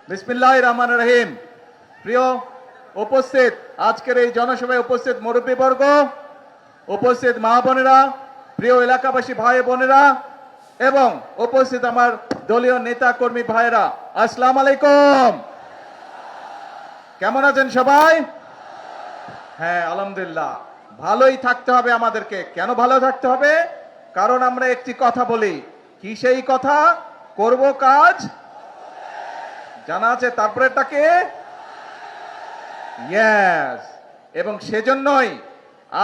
বিসমিল্লাহির রহমানির রহিম। প্রিয় উপস্থিত, আজকের এই জনসভায় উপস্থিত মুরব্বীবর্গ, উপস্থিত মা বোনেরা, প্রিয় এলাকাবাসী ভাই বোনেরা এবং উপস্থিত আমার দলীয় নেতা কর্মী ভাইয়েরা, আসসালামু আলাইকুম। কেমন আছেন সবাই? হ্যাঁ, আলহামদুলিল্লাহ। ভালোই থাকতে হবে আমাদেরকে। কেন ভালো থাকতে হবে? কারণ আমরা একটি কথা বলি, কি সেই কথা? করব কাজ জানা আছে, তারপরেটাকে ইয়েস। এবং সেজন্যই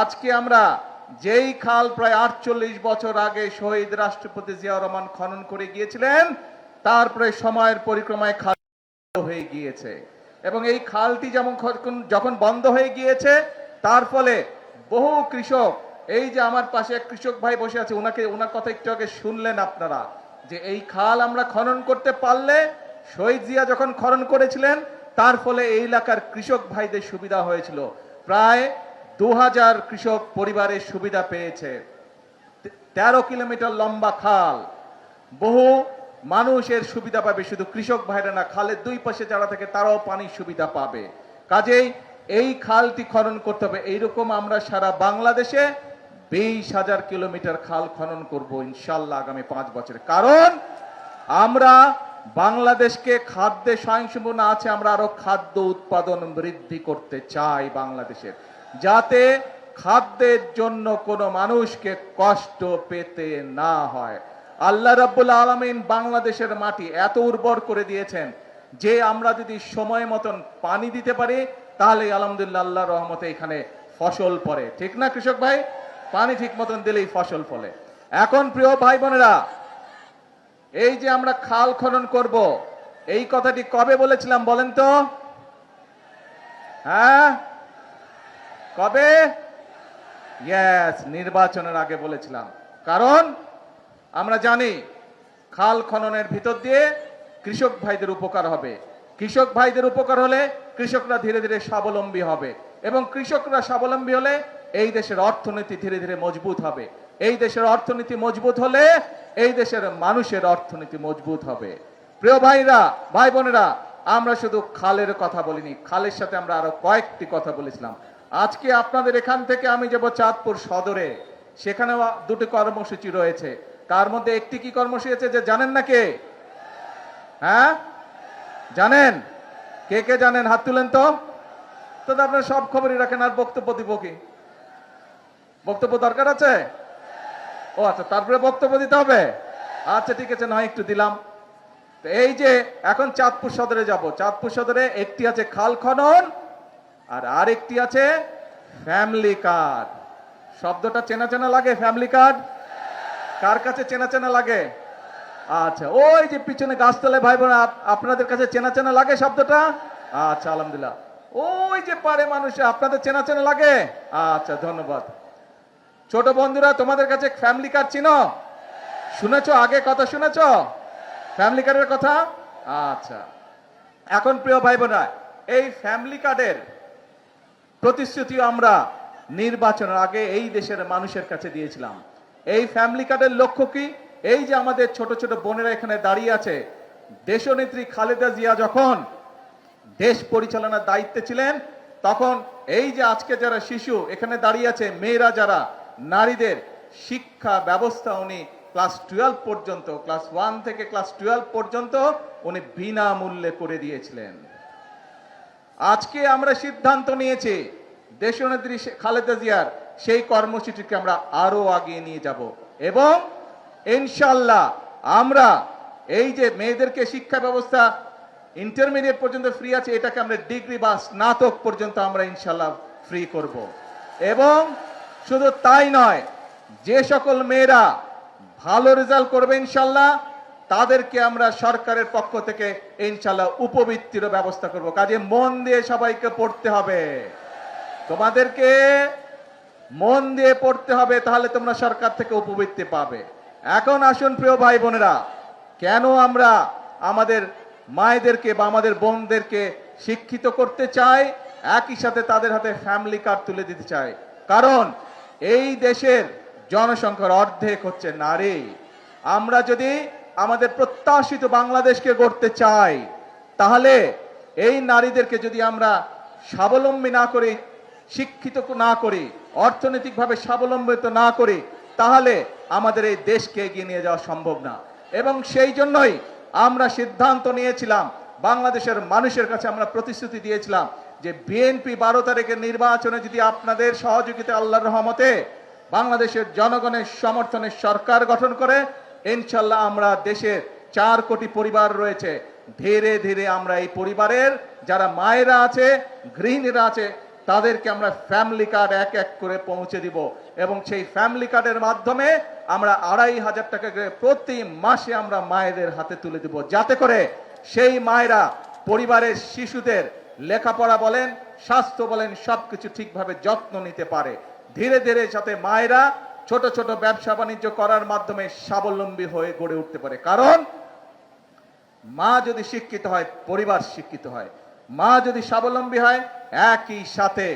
আজকে আমরা যেই খাল প্রায় 48 বছর আগে শহীদ রাষ্ট্রপতি জিয়াউর রহমান খনন করে গিয়েছিলেন, তারপরে সময়ের পরিক্রমায় খাল হয়ে গিয়েছে। এবং এই খালটি যখন বন্ধ হয়ে গিয়েছে, তার ফলে বহু কৃষক, এই যে আমার পাশে এক কৃষক ভাই বসে আছে, ওনার কথা একটু আগে শুনলেন আপনারা, যে এই খাল আমরা খনন করতে পারলে, শহীদ জিয়া যখন খনন করেছিলেন তার ফলে এই এলাকার কৃষক ভাইদের সুবিধা হয়েছিল। প্রায় 2000 কৃষক পরিবারের সুবিধা পেয়েছে। 13 কিলোমিটার লম্বা খাল, বহু মানুষের সুবিধা পাবে, শুধু কৃষক ভাইরা না, খালের দুই পাশে যারা থাকে তারাও পানির সুবিধা পাবে। কাজেই এই খালটি খনন করতে হবে। এইরকম আমরা সারা বাংলাদেশে 20,000 কিলোমিটার খাল খনন করব ইনশাল্লাহ আগামী 5 বছরে। কারণ আমরা বাংলাদেশকে খাদ্যে স্বয়ংসম্পূর্ণ আছে, আমরা আরো খাদ্য উৎপাদন বৃদ্ধি করতে চাই বাংলাদেশের, যাতে খাদ্যের জন্য কোনো মানুষকে কষ্ট পেতে না হয়। আল্লাহ রাব্বুল আলামিন বাংলাদেশের মাটি এত উর্বর করে দিয়েছেন যে আমরা যদি সময় মতন পানি দিতে পারি তাহলে আলহামদুলিল্লাহ আল্লাহর রহমতে এখানে ফসল পড়ে। ঠিক না কৃষক ভাই? পানি ঠিক মতন দিলেই ফসল ফলে। এখন প্রিয় ভাই বোনেরা, এই যে আমরা খাল খনন করব, এই কথাটি কবে বলেছিলাম বলেন তো? হ্যাঁ, কবে? ইয়েস, নির্বাচনের আগে বলেছিলাম। কারণ আমরা জানি খাল খননের ভিতর দিয়ে কৃষক ভাইদের উপকার হবে। কৃষক ভাইদের উপকার হলে কৃষকরা ধীরে ধীরে স্বাবলম্বী হবে, এবং কৃষকরা স্বাবলম্বী হলে এই দেশের অর্থনীতি ধীরে ধীরে মজবুত হবে। এই দেশের অর্থনীতি মজবুত হলে এই দেশের মানুষের অর্থনীতি মজবুত হবে। প্রিয় ভাইরা, ভাই বোনেরা, আমরা শুধু খালের কথা বলিনি, খালের সাথে আমরা আরো কয়েকটি কথা বলেছিলাম। আজকে আপনাদের এখান থেকে আমি যাব চাঁদপুর সদরে, সেখানেও দুটি কর্মসূচি রয়েছে। তার মধ্যে একটি কি কর্মসূচি আছে যে জানেন না কে? হ্যাঁ, জানেন? কে কে জানেন? হাত তুলেন তো। তো আপনারা সব খবরই রাখেন, আর বক্তব্য দিব কি? বক্তব্য দরকার আছে? ও আচ্ছা, তারপরে বক্তব্য দিতে হবে। আচ্ছা ঠিক আছে, নয় একটু দিলাম। তো এই যে এখন চাঁদপুর সদরে যাব, চাঁদপুর সদরে একটি আছে খাল খনন আর আরেকটি আছে ফ্যামিলি কার্ড। শব্দটা চেনা চেনা লাগে? ফ্যামিলি কার্ড কার কাছে চেনা চেনা লাগে? আচ্ছা, ওই যে পিছনে গাছতলায় ভাই বোন, আপনাদের কাছে চেনা চেনা লাগে শব্দটা? আচ্ছা আলহামদুলিল্লাহ। ওই যে পারে মানুষ, আপনাদের চেনা চেনা লাগে? আচ্ছা ধন্যবাদ। ছোট বন্ধুরা, তোমাদের কাছে ফ্যামিলি কার্ড চিনো? শুনেছো? আগে কথা শুনেছো ফ্যামিলি কার্ডের কথা? আচ্ছা, এখন প্রিয় ভাই বোনেরা, এই ফ্যামিলি কার্ডের প্রতিশ্রুতি আমরা নির্বাচনের আগে এই দেশের মানুষের কাছে দিয়েছিলাম। এই ফ্যামিলি কার্ডের লক্ষ্য কি? এই যে আমাদের ছোট ছোট বোনেরা এখানে দাঁড়িয়ে আছে, দেশনেত্রী খালেদা জিয়া যখন দেশ পরিচালনার দায়িত্বে ছিলেন, তখন এই যে আজকে যারা শিশু এখানে দাঁড়িয়ে আছে, মেয়েরা যারা, নারীদের শিক্ষা ব্যবস্থা উনি ক্লাস 12 পর্যন্ত, ক্লাস 1 থেকে ক্লাস 12 পর্যন্ত উনি বিনামূল্যে করে দিয়েছিলেন। আজকে আমরা সিদ্ধান্ত নিয়েছি দেশনেত্রী খালেদা জিয়ার সেই কর্মসূচিকে আমরা আরো আগিয়ে নিয়ে যাব, এবং ইনশাআল্লাহ আমরা এই যে মেয়েদেরকে শিক্ষা ব্যবস্থা ইন্টারমিডিয়েট পর্যন্ত ফ্রি আছে, এটাকে আমরা ডিগ্রি বা স্নাতক পর্যন্ত আমরা ইনশাআল্লাহ ফ্রি করব। এবং শুধু তাই নয়, যে সকল মেয়েরা ভালো রেজাল্ট করবে ইনশাআল্লাহ তাদেরকে আমরা সরকারের পক্ষ থেকে ইনশাআল্লাহ উপবৃত্তির ব্যবস্থা করব। কাজে মন দিয়ে সবাইকে পড়তে হবে, তোমাদেরকে মন দিয়ে পড়তে হবে, তাহলে তোমরা সরকার থেকে উপবৃত্তি পাবে। এখন আসুন প্রিয় ভাই বোনেরা, কেন আমরা আমাদের মায়েদেরকে বা আমাদের বোনদেরকে শিক্ষিত করতে চাই, একই সাথে তাদের হাতে ফ্যামিলি কার্ড তুলে দিতে চাই? কারণ এই দেশের জনসংখ্যার অর্ধেক হচ্ছে নারী। আমরা যদি আমাদের প্রত্যাশিত বাংলাদেশকে গড়তে চাই, তাহলে এই নারীদেরকে যদি আমরা স্বাবলম্বী না করি, শিক্ষিত না করি, অর্থনৈতিকভাবে স্বাবলম্বিত না করি, তাহলে আমাদের এই দেশকে এগিয়ে নিয়ে যাওয়া সম্ভব না। এবং সেই জন্যই আমরা সিদ্ধান্ত নিয়েছিলাম, বাংলাদেশের মানুষের কাছে আমরা প্রতিশ্রুতি দিয়েছিলাম যে বিএনপি 12 তারিখের নির্বাচনে যদি আপনাদের সহযোগিতা আল্লাহর রহমতে বাংলাদেশের জনগণের সমর্থনে সরকার গঠন করে, ইনশাল্লাহ আমরা দেশের 4 কোটি পরিবার রয়েছে, ধীরে ধীরে আমরা এই পরিবারের যারা মায়েরা আছে, গৃহিণীরা আছে, তাদেরকে আমরা ফ্যামিলি কার্ড এক এক করে পৌঁছে দিব। এবং সেই ফ্যামিলি কার্ডের মাধ্যমে আমরা 2,500 টাকা করে প্রতি মাসে আমরা মায়েদের হাতে তুলে দিব, যাতে করে সেই মায়েরা পরিবারের শিশুদের লেখাপড়া বলেন, স্বাস্থ্য বলেন, সবকিছু ঠিকভাবে যত্ন নিতে পারে। ধীরে ধীরে যাতে মায়েরা ছোট ছোট ব্যবসা বাণিজ্য করার মাধ্যমে স্বাবলম্বী হয়ে গড়ে উঠতে পারে। কারণ মা যদি শিক্ষিত হয়, পরিবার শিক্ষিত হয়। মা যদি স্বাবলম্বী হয়, একই সাথে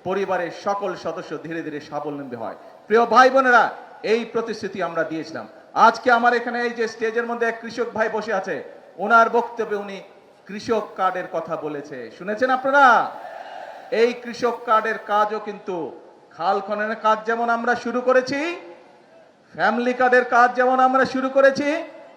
পরিবারের সকল সদস্য ধীরে ধীরে স্বাবলম্বী হয়। প্রিয় ভাই বোনেরা, এই প্রতিশ্রুতি আমরা দিয়েছিলাম। আজকে আমার এখানে এই যে স্টেজের মধ্যে এক কৃষক ভাই বসে আছে, ওনার বক্তব্যে উনি কৃষক কার্ডের কথা বলেছে, শুনেছেন আপনারা? এই কৃষক কার্ডের কাজও কিন্তু খাল খননের কাজ যেমন আমরা শুরু করেছি, ফ্যামিলি কার্ডের কাজ যেমন আমরা শুরু করেছি,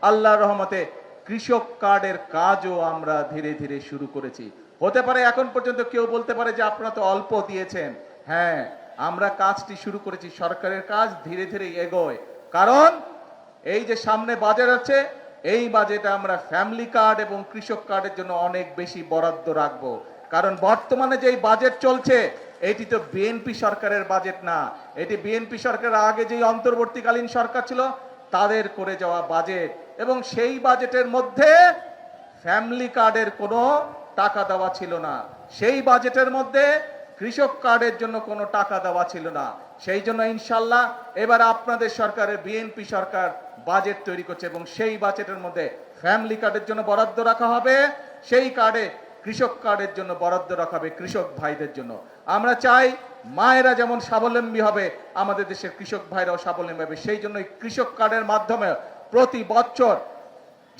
আল্লাহর রহমতে কৃষক কার্ডের কাজও আমরা ধীরে ধীরে শুরু করেছি। হতে পারে এখন পর্যন্ত কেউ বলতে পারে যে আপনারা তো অল্প দিয়েছেন। হ্যাঁ, আমরা কাজটি শুরু করেছি, সরকারের কাজ ধীরে ধীরে এগোয়। কারণ এই যে সামনে বাজেট আছে, এই বাজেটে আমরা ফ্যামিলি কার্ড এবং কৃষক কার্ডের জন্য অনেক বেশি বরাদ্দ রাখবো। কারণ বর্তমানে যেই বাজেট চলছে, এটি তো বিএনপি সরকারের বাজেট না, এটি বিএনপি সরকারের আগে যেই অন্তর্বর্তীকালীন সরকার ছিল তাদের করে যাওয়া বাজেট। এবং সেই বাজেটের মধ্যে ফ্যামিলি কার্ডের কোনো টাকা দেওয়া ছিল না, সেই বাজেটের মধ্যে কৃষক কার্ডের জন্য কোনো টাকা দেওয়া ছিল না। সেই জন্য ইনশাল্লাহ এবার আপনাদের সরকারের বিএনপি সরকার বাজেট তৈরি করছে এবং সেই বাজেটের মধ্যে ফ্যামিলি কার্ডের জন্য বরাদ্দ রাখা হবে, সেই কার্ডে কৃষক কার্ডের জন্য বরাদ্দ রাখা হবে কৃষক ভাইদের জন্য। আমরা চাই মায়েরা যেমন স্বাবলম্বী হবে, আমাদের দেশের কৃষক ভাইরাও স্বাবলম্বী হবে। সেই জন্য কৃষক কার্ডের মাধ্যমে প্রতি বছর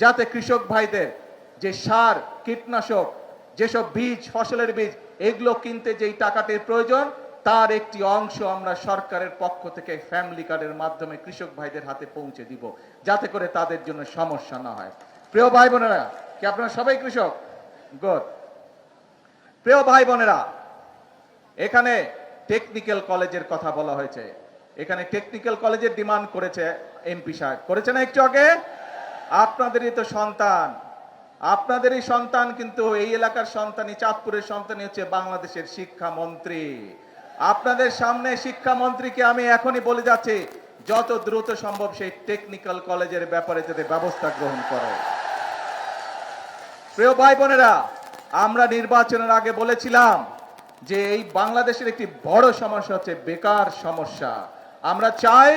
যাতে কৃষক ভাইদের যে সার, কীটনাশক, যেসব বীজ, ফসলের বীজ, এগুলো কিনতে যেই টাকাটির প্রয়োজন, তার একটি অংশ আমরা সরকারের পক্ষ থেকে ফ্যামিলি কার্ডের মাধ্যমে কৃষক ভাইদের হাতে পৌঁছে দিব, যাতে করে তাদের জন্য সমস্যা না হয়। প্রিয় ভাই বোনেরা, কি আপনারা সবাই কৃষক? গুড। প্রিয় ভাই বোনেরা, এখানে টেকনিক্যাল কলেজের কথা বলা হয়েছে। এখানে টেকনিক্যাল কলেজের ডিমান্ড করেছে এমপি সাহেব, করেছে না একটু আগে? আপনাদেরই তো সন্তান, আপনাদেরই সন্তান, কিন্তু এই এলাকার সন্তানই, চাঁদপুরের সন্তানই হচ্ছে বাংলাদেশের শিক্ষামন্ত্রী। আপনাদের সামনে শিক্ষামন্ত্রীকে আমি এখনই বলে যাচ্ছি, যত দ্রুত সম্ভব সেই টেকনিক্যাল কলেজের ব্যাপারে যাতে ব্যবস্থা গ্রহণ করে। প্রিয় ভাই বোনেরা, আমরা নির্বাচনের আগে বলেছিলাম যে এই বাংলাদেশের একটি বড় সমস্যা হচ্ছে বেকার সমস্যা। আমরা চাই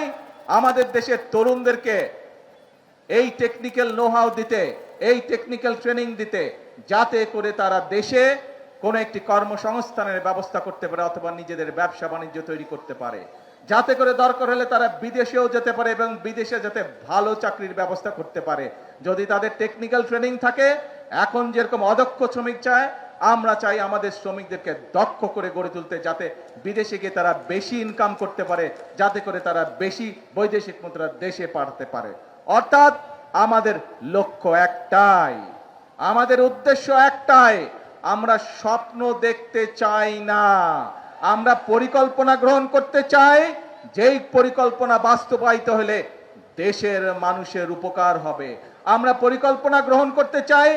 আমাদের দেশের তরুণদেরকে এই টেকনিক্যাল নো-হাউ দিতে, এই টেকনিক্যাল ট্রেনিং দিতে, যাতে করে তারা দেশে কোনো একটি কর্মসংস্থানের ব্যবস্থা করতে পারে অথবা নিজেদের ব্যবসা বাণিজ্য তৈরি করতে পারে, যাতে করে দরকার হলে তারা বিদেশেও যেতে পারে এবং বিদেশে যাতে ভালো চাকরির ব্যবস্থা করতে পারে। যদি তাদের টেকনিক্যাল ট্রেনিং থাকে, এখন যেরকম অদক্ষ শ্রমিক চায়, আমরা চাই আমাদের শ্রমিকদেরকে দক্ষ করে গড়ে তুলতে, যাতে বিদেশে গিয়ে তারা বেশি ইনকাম করতে পারে, যাতে করে তারা বেশি বৈদেশিক মুদ্রা দেশে পাঠাতে পারে। অর্থাৎ আমাদের লক্ষ্য একটাই, আমাদের উদ্দেশ্য একটাই, আমরা স্বপ্ন দেখতে চাই না, আমরা পরিকল্পনা গ্রহণ করতে চাই, যেই পরিকল্পনা বাস্তবায়িত হলে দেশের মানুষের উপকার হবে। আমরা পরিকল্পনা গ্রহণ করতে চাই,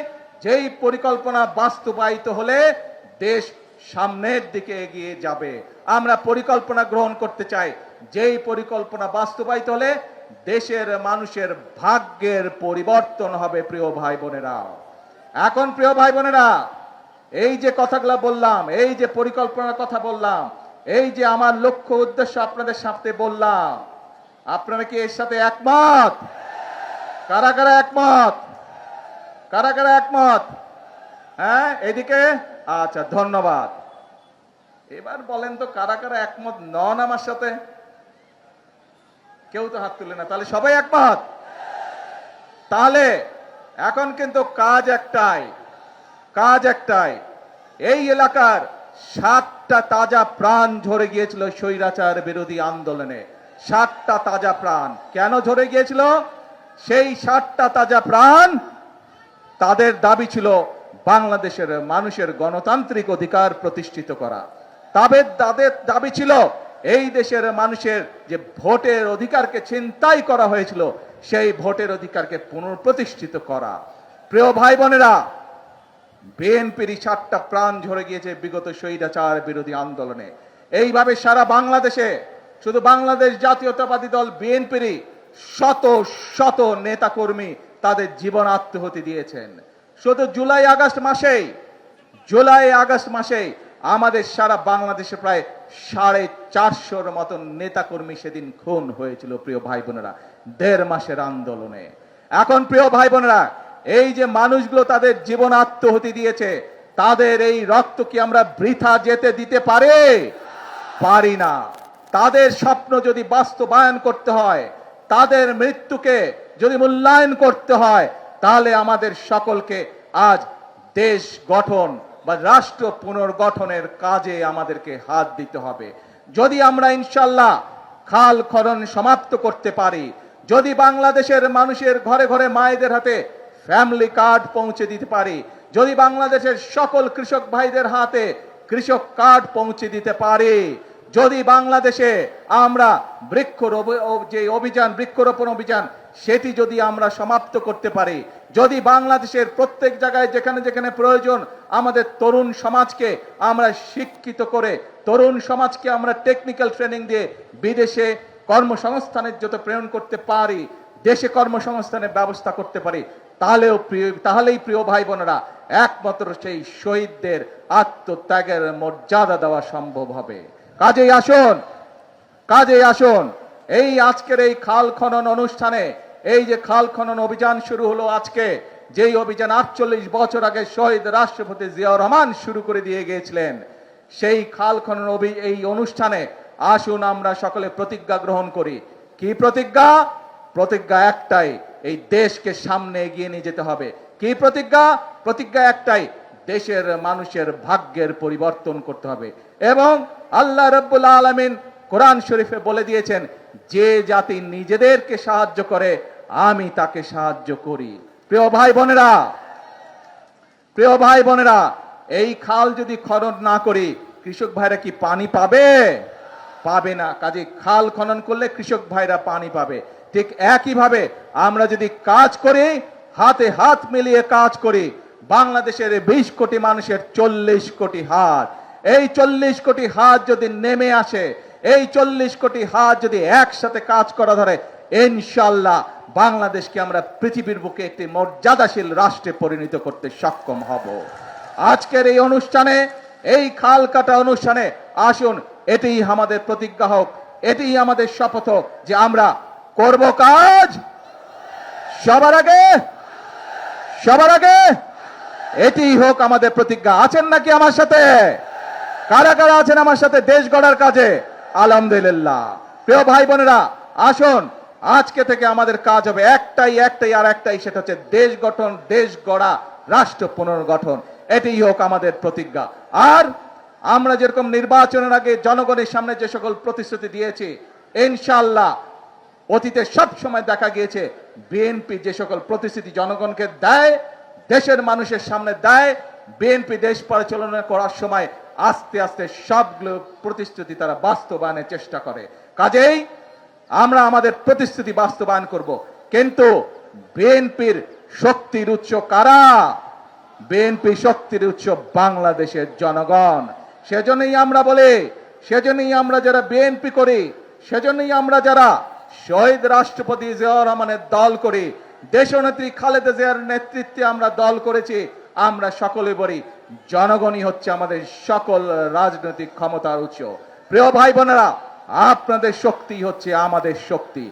যেই পরিকল্পনা বাস্তবায়িত হলে দেশ সামনের দিকে এগিয়ে যাবে। আমরা পরিকল্পনা গ্রহণ করতে চাই, যেই পরিকল্পনা বাস্তবায়িত হলে দেশের মানুষের ভাগ্যের পরিবর্তন হবে। প্রিয় ভাই বোনেরা, এখন প্রিয় ভাই বোনেরা, এই যে কথাগুলো বললাম, এই যে পরিকল্পনার কথা বললাম, এই যে আমার লক্ষ্য উদ্দেশ্য আপনাদের সাথে বললাম, আপনারা কি এর সাথে একমত? কারা কারা একমত? কারা কারা একমত? হ্যাঁ, এদিকে? আচ্ছা, ধন্যবাদ। এবার বলেন তো কারা কারা একমত নন আমার সাথে? কেউ তো হাত তুলে না, তাহলে সবাই একমত। তাহলে এখন কিন্তু কাজ একটাই, কাজ একটাই, এই এলাকার 7টা তাজা প্রাণ ঝরে গিয়েছিল স্বৈরাচার বিরোধী আন্দোলনে। 7টা তাজা প্রাণ কেন ঝরে গিয়েছিল? সেই 7টা তাজা প্রাণ, তাদের দাবি ছিল বাংলাদেশের মানুষের গণতান্ত্রিক অধিকার প্রতিষ্ঠিত করা। তাদের দাবি ছিল এই দেশের মানুষের যে ভোটের অধিকারকে ছিনতাই করা হয়েছিল, সেই ভোটের অধিকারকে পুনঃপ্রতিষ্ঠিত করা। প্রিয় ভাই বোনেরা, বিএনপির 7টা প্রাণ ঝরে গিয়েছে বিগত স্বৈরাচার বিরোধী আন্দোলনে। এইভাবে সারা বাংলাদেশে শুধু বাংলাদেশ জাতীয়তাবাদী দল বিএনপিরই শত শত নেতাকর্মী তাদের জীবন আত্মহতি দিয়েছেন। শুধু জুলাই আগস্ট মাসেই আমাদের সারা বাংলাদেশে প্রায় 450-র মতন নেতাকর্মী সেদিন খুন হয়েছিল প্রিয় ভাই বোনেরা, 1.5 মাসের আন্দোলনে। এখন প্রিয় ভাই বোনেরা, এই যে মানুষগুলো তাদের জীবন আত্মহতি দিয়েছে, তাদের এই রক্ত কি আমরা বৃথা যেতে দিতে পারি না। তাদের স্বপ্ন যদি বাস্তবায়ন করতে হয়, তাদের মৃত্যুকে যদি মূল্যায়ন করতে হয়, তাহলে আমাদের সকলকে আজ দেশ গঠন বা রাষ্ট্র পুনর্গঠনের কাজে আমাদেরকে হাত দিতে হবে। যদি আমরা ইনশাল্লাহ খাল খনন সমাপ্ত করতে পারি, যদি বাংলাদেশের মানুষের ঘরে ঘরে মায়েদের হাতে ফ্যামিলি কার্ড পৌঁছে দিতে পারি, যদি বাংলাদেশের সকল কৃষক ভাইদের হাতে কৃষক কার্ড পৌঁছে দিতে পারি, যদি বাংলাদেশে আমরা বৃক্ষরোপণ অভিযান সেটি যদি আমরা সমাপ্ত করতে পারি, যদি বাংলাদেশের প্রত্যেক জায়গায় যেখানে যেখানে প্রয়োজন আমাদের তরুণ সমাজকে আমরা শিক্ষিত করে, তরুণ সমাজকে আমরা টেকনিক্যাল ট্রেনিং দিয়ে বিদেশে কর্মসংস্থানের যত প্রেরণ করতে পারি, দেশে কর্মসংস্থানের ব্যবস্থা করতে পারি, তাহলেই প্রিয় ভাই বোনেরা একমাত্র সেই শহীদদের আত্মত্যাগের মর্যাদা দেওয়া সম্ভব হবে। কাজেই আসুন এই আজকের এই খাল খনন অনুষ্ঠানে, এই যে খাল খনন অভিযান শুরু হলো আজকে, যেই অভিযান 48 বছর আগে শহীদ রাষ্ট্রপতি জিয়াউর রহমান শুরু করে দিয়ে গিয়েছিলেন, সেই খাল খনন এই অনুষ্ঠানে আসুন আমরা সকলে প্রতিজ্ঞা গ্রহণ করি। কি প্রতিজ্ঞা? প্রতিজ্ঞা একটাই, এই দেশকে সামনে এগিয়ে নিয়ে যেতে হবে। কি প্রতিজ্ঞা? প্রতিজ্ঞা একটাই, দেশের মানুষের ভাগ্যের পরিবর্তন করতে হবে। এবং আল্লাহ রাব্বুল আলামিন কোরআন শরীফে বলে দিয়েছেন, যে জাতি নিজেদেরকে সাহায্য করে আমি তাকে সাহায্য করি। প্রিয় ভাই বোনেরা, এই খাল যদি খনন না করি, কৃষক ভাইরা কি পানি পাবে না। কাজে খাল খনন করলে কৃষক ভাইরা পানি পাবে। ঠিক একইভাবে আমরা যদি কাজ করি, হাতে হাত মিলিয়ে কাজ করি, বাংলাদেশের 20 কোটি মানুষের 40 কোটি হাত, এই 40 কোটি হাত যদি নেমে আসে, এই 40 কোটি হাত যদি একসাথে কাজ করা ধরে, ইনশাআল্লাহ বাংলাদেশকে আমরা পৃথিবীর বুকে একটি মর্যাদাশীল রাষ্ট্রে পরিণত করতে সক্ষম হব। আজকের এই অনুষ্ঠানে, এই খাল কাটা অনুষ্ঠানে আসুন এটিই আমাদের প্রতিজ্ঞা হোক, এটিই আমাদের শপথ হোক যে আমরা করব কাজ সবার আগে। এটিই হোক আমাদের প্রতিজ্ঞা। আছেন নাকি আমার সাথে? কারা কারা আছেন আমার সাথে দেশ গড়ার কাজে? আলহামদুলিল্লাহ। প্রিয় ভাই বোনেরা, আসুন আজকে থেকে আমাদের কাজ হবে একটাই, সেটা হচ্ছে দেশ গঠন, দেশ গড়া, রাষ্ট্র পুনর্গঠন। এটিই হোক আমাদের প্রতিজ্ঞা। আর আমরা যেরকম নির্বাচনের আগে জনগণের সামনে যে সকল প্রতিশ্রুতি দিয়েছি, ইনশাআল্লাহ অতীতে সব সময় দেখা গিয়েছে বিএনপি যে সকল প্রতিশ্রুতি জনগণকে দেয়, দেশের মানুষের সামনে দেয়, বিএনপি দেশ পরিচালনা করার সময় আস্তে আস্তে সবগুলো প্রতিশ্রুতি তারা বাস্তবায়নের চেষ্টা করে। কাজেই আমরা আমাদের প্রতিশ্রুতি বাস্তবায়ন করব। কিন্তু বিএনপির শক্তির উৎস কারা? বিএনপি শক্তির উৎস বাংলাদেশের জনগণ। সেজন্যই আমরা বলি, সেজন্যই আমরা যারা বিএনপি করি, সেজন্যই আমরা যারা শহীদ রাষ্ট্রপতি জিয়াউর রহমানের দল করি, দেশনেত্রী খালেদা জিয়ার নেতৃত্বে আমরা দল করেছি, আমরা সকলে বলি জনগণই হচ্ছে আমাদের সকল রাজনৈতিক ক্ষমতার উৎস। প্রিয় ভাই বোনেরা, আপনাদের শক্তি হচ্ছে আমাদের শক্তি,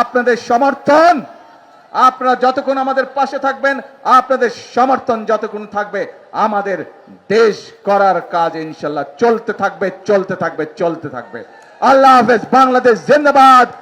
আপনাদের সমর্থন, আপনারা যতক্ষণ আমাদের পাশে থাকবেন, আপনাদের সমর্থন যতক্ষণ থাকবে, আমাদের দেশ করার কাজ ইনশাআল্লাহ চলতে থাকবে। আল্লাহ হাফেজ। বাংলাদেশ জিন্দাবাদ।